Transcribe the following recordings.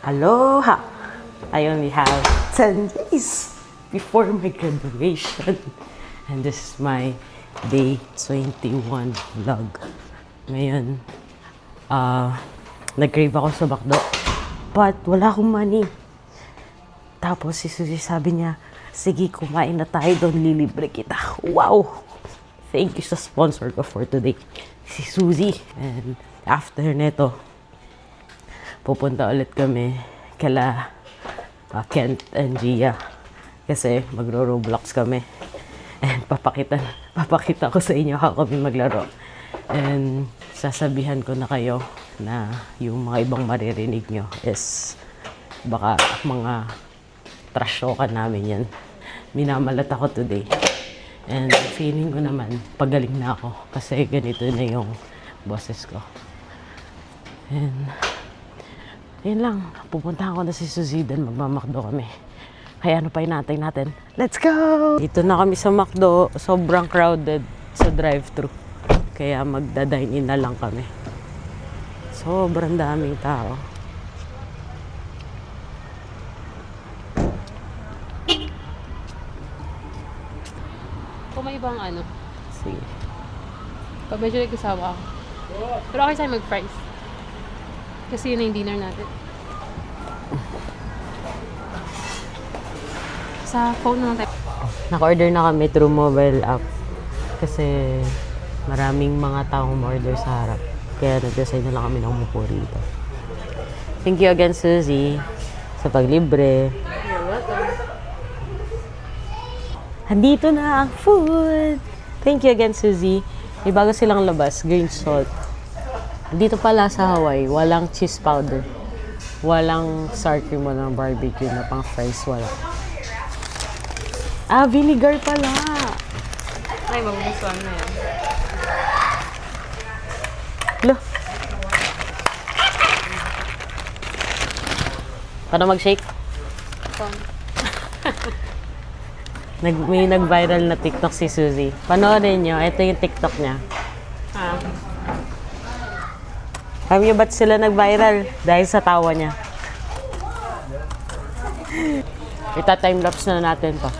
Aloha! I only have 10 days before my graduation. And this is my day 21 vlog. Ngayon, nag-crave ako sa McDo. But wala akong money. Tapos si Suzy sabi niya, sige, kumain na tayo doon, lilibre kita. Wow! Thank you sa sponsor ko for today, si Suzy. And after neto, pupunta ulit kami kala Kent and Gia. Kasi magro-Roblox kami. And papakita ko sa inyo how kami maglaro. And sasabihan ko na kayo na yung mga ibang maririnig nyo is baka mga trash talkan namin yan. Minamalat ako today. And feeling ko naman, pagaling na ako. Kasi ganito na yung boses ko. And yun lang, pupuntahan ko na si Suzy, then magmamakdo kami. Kaya ano pa hinatay natin? Let's go! Dito na kami sa McDo. Sobrang crowded sa drive-thru. Kaya magda-dine-in na lang kami. Sobrang daming tao. Kung may ibang ano, Sige. pag medyo nagkasawa ako. Pero okay sa'yo mag-fries. Kasi yun na yung dinner natin. Sa phone naman tayo. Naka-order na kami through mobile app. Kasi maraming mga taong order sa harap. Kaya nag-decide na lang kami na umupo rito. Thank you again, Suzy, sa paglibre. You're welcome. Andito na ang food! Thank you again, Suzy. May bago silang labas, green salt. Dito pala sa Hawaii, walang cheese powder. Walang sour cream o ng barbecue na pang fries, wala. Ah, vinegar pala! Ay, magugustuhan na yan. Lo! Paano mag-shake? May nag-viral na TikTok si Suzy. Panoorin nyo, ito yung TikTok niya. Alam niyo ba't sila nag-viral? Dahil sa tawa niya. Ita-timelapse na natin to.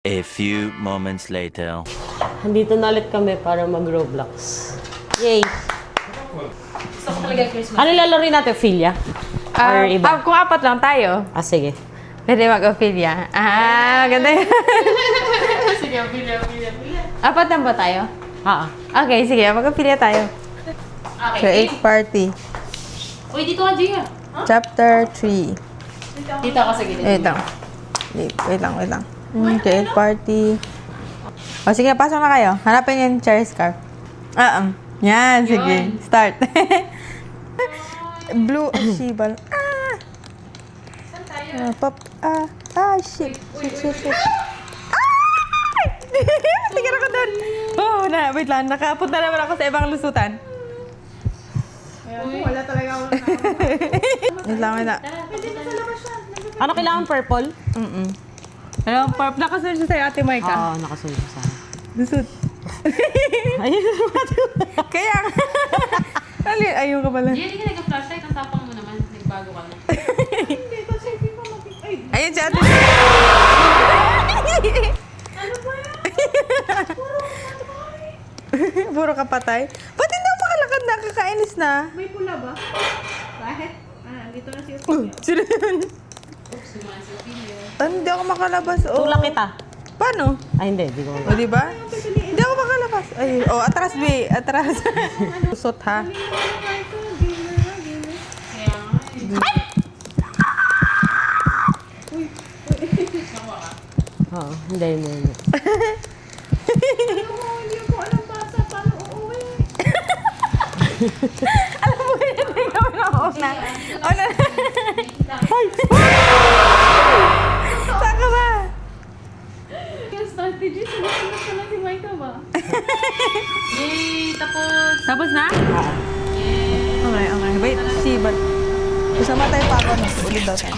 A few moments later. Nandito na ulit kami para mag-Roblox. Yay! Gusto ko talaga Christmas. Ano lalaroin natin? Philia? Or iba? Kung apat lang tayo, Sige. pwede mag-Ophelia. Maganda yun. Sige, pili. Apat lang ba tayo? Okay, sige, mag-Ophelia tayo. Okay. Create party. Uy, dito ka, Gia. Chapter 3. Dito ako sa gilid. Wait lang. Wait lang. Create party. O sige, pasok na kayo. Hanapin yung cherry scarf. Yan, sige. Start. Blue shibal. Saan tayo? Pop. Shit. Shit. Tingnan ako doon. Wait lang. Nakapunta naman ako sa ibang lusutan. Wala talaga ako. Wait lang. Ano kailangan purple? Ano, nakasunod siya sa'yo, Ate Maika. Oo, nakasunod sa akin. Lusot. Ayun. Kaya ayun ka pala. Gia, hindi ka nag-flashlight. Ang tapang mo naman. Nagbago ka na. Ayun si Ate. Ano ba yan? Puro kapatay. Ba't hindi ako makalakad na? Kakainis na. May pula ba? Bakit? Dito na si Sino yun? Oops, naman si Ophelia. Hindi ako makalabas. Tulak kita. Paano? Ay, hindi ko. O, diba? Hindi ako makalabas. Ay, atras, be. Atras. Lusot, ha? Kaya nga. Oo, hindi. Hindi ko alam pa sa paano uuwi. Alam mo, hindi kami nakauna. Saan ka ba? Yung strategy, sinasunod ko lang si Maika ba? Yay! Tapos! Tapos na? Yay! Okay. Wait, si Gusto matay pa ako. Ulit daw tayo.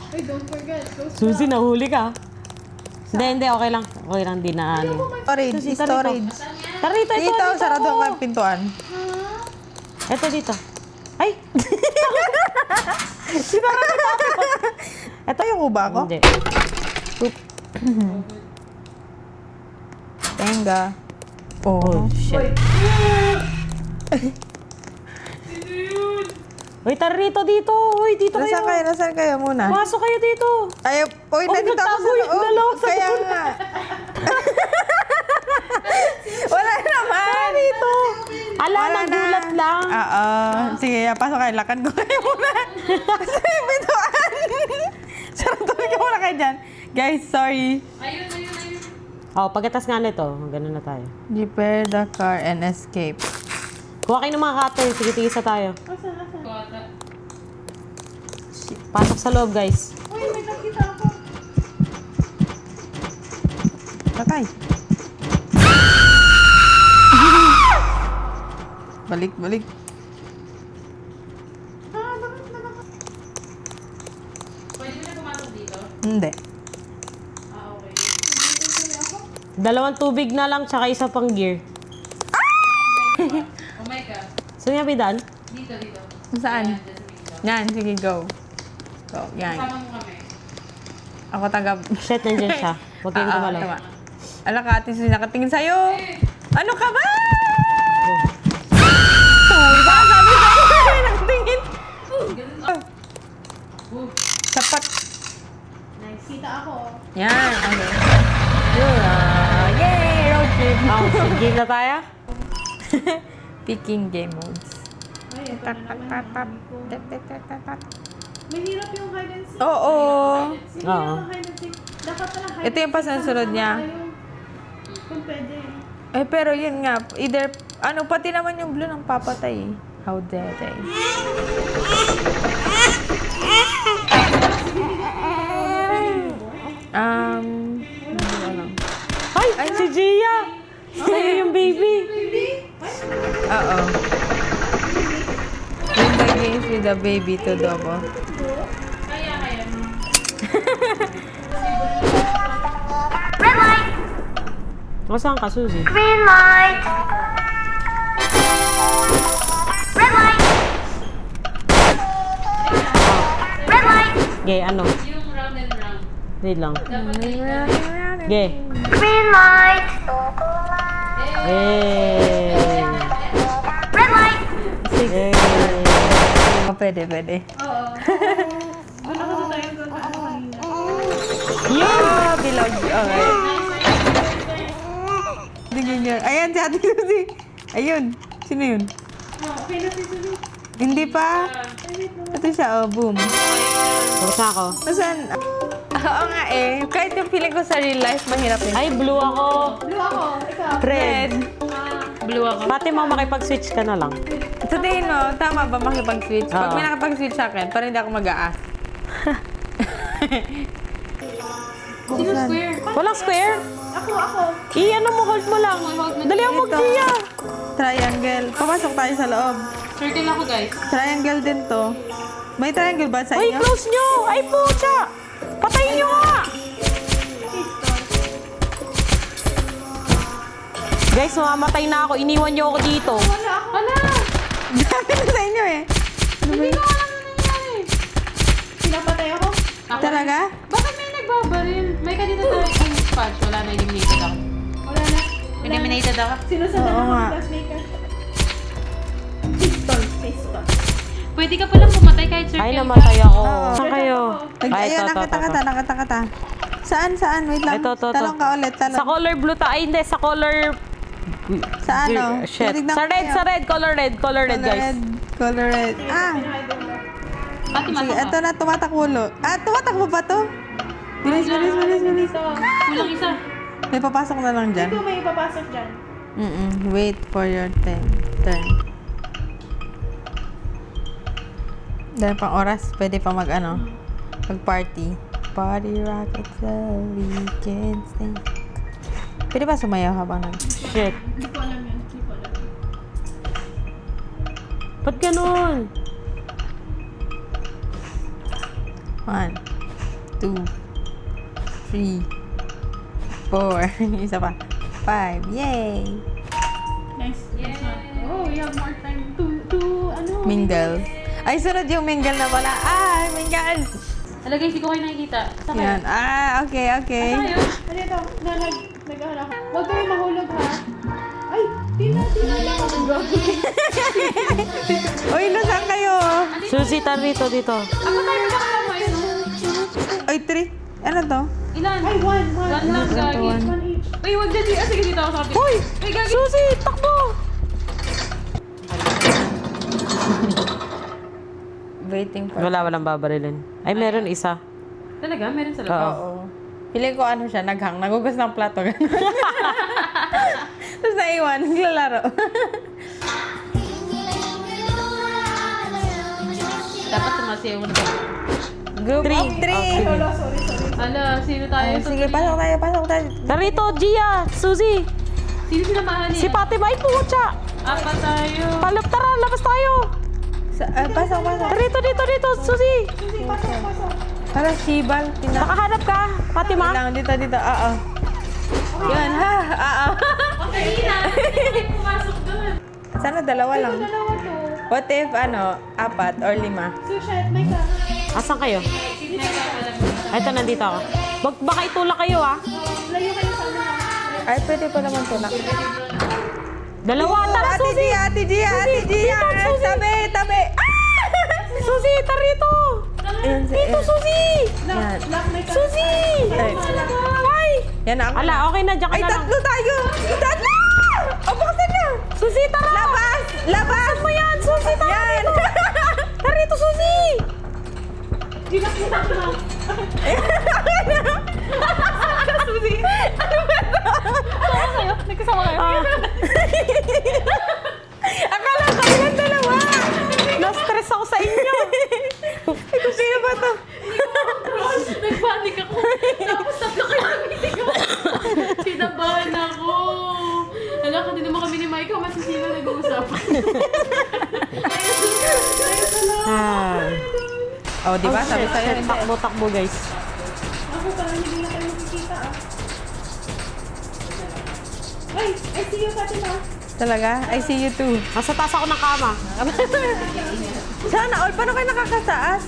Hey, don't forget. Those Suzy, nahuli ka. Hindi, okay lang. Okay lang, di na ano. Storage, Suzy, storage. Tara rito, ito. Dito, sarado ang kayong pintuan. Ito dito. Ay! Sino ka na? Ito yung kuba ko. Hindi. Tenga. Oh, shit. Uy, tara rito, dito. Uy, dito Nasaan kayo. kayo? Nasaan kayo muna? Pasok kayo dito. Ay, uy, nandito ako nagtago sa yung loob. dalawa sa Kaya loob. nga. Wala naman. Dito. Ala, Wala na. nagulat lang. Oo. Sige, pasok kayo. Lakan ko kayo muna. Sa yung pintuan. Saratuloy ka muna kayo dyan. Guys, sorry. Oh, pagkatas nga nito, ganun na tayo. Repair the car and escape. Kuha kayo ng mga cutter. Sige, tigisa tayo. Pasok sa loob, guys. Uy, may nakita ako. Patay. Balik, balik. Hindi. Dalawang tubig na lang, tsaka isa pang gear. Saan nga bidan? Saan? Yan, sige, go. Go, yan. Ako taga... Shit, nandiyan siya. Huwag kayong gumalaw. tama. Ala ka, ate Suzy, nakatingin sa'yo. Ano ka ba? Diba? Sabi sa'yo, nakatingin. Sapat. Kita ako. Yan, okay. Yay! Road trip. Oh, sige na tayo. Picking game modes. Ay, ito na naman. Mahirap yung hide and seek. Oo. Sige Oo. yung hide and seek. Dapat pala hide Ito yung pasunod niya. Kung pwede. Eh, pero yun nga, either, ano, pati naman yung blue ng papatay eh. How dare they? Hindi ko alam. Ay, si Gia! Sa'yo yung baby. Oo. Win the games with the baby to double. Masaan ka, Suzy? Green light. Red light. Red light. Gay, ano? Yung round and round. Wait lang. Gay. Green light. Hey! Red light. Hey! Oh, pwede, pwede. Yeah! Bilog. Okay. Tingnan niya. Ayan, si Ate Suzy. Ayun. Sino yun? Okay na si Suzy. Hindi pa. Ito siya, oh, boom. Tapos na ako. Nasaan? Oo nga eh. Kahit yung feeling ko sa real life, mahirap eh. Ay, blue ako. Blue ako. Ikaw. Red. Blue ako. Pati mo makipag-switch ka na lang. Sa tingin mo, tama ba makipag-switch? Pag Oo. may nakapag-switch sa akin, parang hindi ako mag-a-ask. Sino square? Walang square? Ako. I-ano mo, hold mo lang. Dali ang Ito. mag-Gia. Triangle. Papasok tayo sa loob. Circle ako, guys. Triangle din to. May triangle ba sa Uy, inyo? close nyo! Ay, pucha! Patayin nyo nga! Guys, mamamatay na ako. Iniwan nyo ako dito. Hala! Dami na sa inyo eh. Hindi ko alam na nangyari. Pinapatay ako. Ako? Talaga? Bakit may nagbabaril? May kanina tayo yung patch. Wala na, eliminated ako. Wala na. Eliminated ako? Sinusundan Oo ako nga. ng classmaker. Pistol. Pwede ka palang pumatay kahit circle Ay, ka. namatay ako. Saan kayo? Ayun, nakita. Saan? Wait lang. Ito. Talong ka ulit, Sa talong. color blue ta. Ay, hindi. Sa color... Sa ano? Shit. Titignan Sa ko red, kayo. sa red. Color red, guys. Color red. Pati Sige, mata ito na, tumatakbo. Tumatakbo ba to? Bilis. Kulang isa. May papasok na lang dyan. Ikaw may ipapasok dyan. Wait for your turn. Dahil pang oras, pwede pa mag-party. Party rocket so we can sing. Pwede ba sumayaw habang Shit. Hindi ko alam yun. Ba't ganun? 1, 2, 3, 4. Isa pa. 5. Yay! Nice. Oh, we have more time to Mingle. Ay, sunod yung mingle na pala. Ah, mingle! Hala guys, hindi ko kayo nakikita. Saka Yan. Ah, okay, okay. tayo. Ano ito? Nag-ahala ka. Huwag kayo mahulog ha. Ay, tina lang. Uy, nasaan kayo? Suzy, tan rito, dito. Ako tayo, magkakala mo yun. Ay, 3. Ano to? Ilan? Ay, one. One lang, gagi. One each. Uy, wag dyan. Sige, dito ako sa kapit. Hoy! Uy, gagi. Suzy, takbo! Waiting for... Walang babarilin. Ay, meron isa. Talaga? Meron sa Oo. loob? Oo. Feeling ko ano siya, naghang. Nagugas ng plato. Ganun. Tapos naiwan. Naglalaro. Dapat sumasayaw mo na. Group Three. of 3. Ala, sino tayo? Sige, pasok tayo. Narito, Gia, Suzy, Sino sinamahan niya? si Fatima, ay pucha. Apat tayo. Palap, tara, labas tayo. Pasok. Dito, Suzy. Para Shibal. Nakahanap ka, Fatima? Lang, dito. Oo. Yun, ha? Oo. Okay na. Pumasok doon. Sana dalawa lang. Dalawa to. What if, 4 or 5? Sushet, may ka. Asan kayo? Ito, nandito ako. Baka itulak kayo, ah. Layo kayo sa ano. Ay, pwede pa naman tulak. Dalawa, tara, Ate Suzy. Gia. Tabi. Suzy, tara rito. Ayan, Dito, Suzy. Yan. Lock, may ka. Suzy. Ay. Yan na. Ala, okay na, dyan ka Ay, na lang. tatlo tayo! Tatlo! O, buksan na! Suzy, tara. Labas! Mo yan, Suzy, tara Yan! rito. Tara rito, Suzy. Ginakita ko na. Suzy! Ano ba ito? Kayo? Nagkasama kayo? Akala ko ilang dalawa! Na-stress ako sa inyo. Ay, kung sino ba ito? Nagpanik ako. Tapos tatlo kayo namitig ako. Kinabahan ako. Hala, hindi naman kami ni Micah masisino nag-uusap. Ah. Oh, di ba? Sabi sa'yo, Shit, hindi. takbo, guys. Ako parang hindi na kayo makikita ah. Ay, I see you, Fatima. Talaga? I see you too. Nasa taas ako ng kama. Sana all. Paano kayo nakakataas?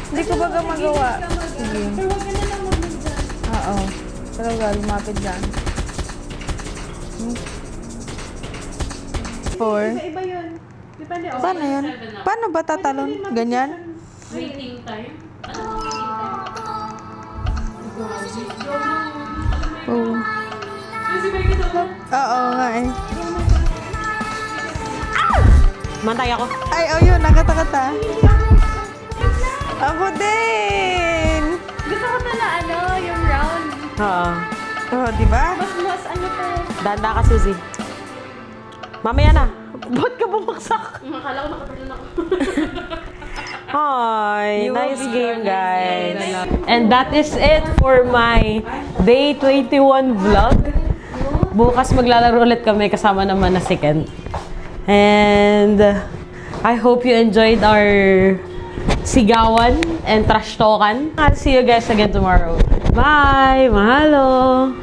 Hindi ko baga magawa. Sige. Pero huwag ka na lang mag-move dyan. Oo. Talaga, lumapit dyan. 4. Iba-iba yun. Depende. Oh. Paano yun? Paano ba tatalon? Ganyan? Waiting time? Ano ang waiting time? Oo. Kasi may kasama. Oo nga eh. Mantay ako. Ay, oh yun. Nakatakata. Ako din! Gusto ko na yung round. Oo. Oh, di ba? Mas ano to. Danda ka, Suzy. Mamaya na. Ba't ka bumagsak? Akala ko nakatalon ako. Hi, You will nice be game, your guys. next And that is it for my day 21 vlog. Bukas maglalaro ulit kami kasama naman na si Ken. And I hope you enjoyed our sigawan and trash talkan. I'll see you guys again tomorrow. Bye! Mahalo!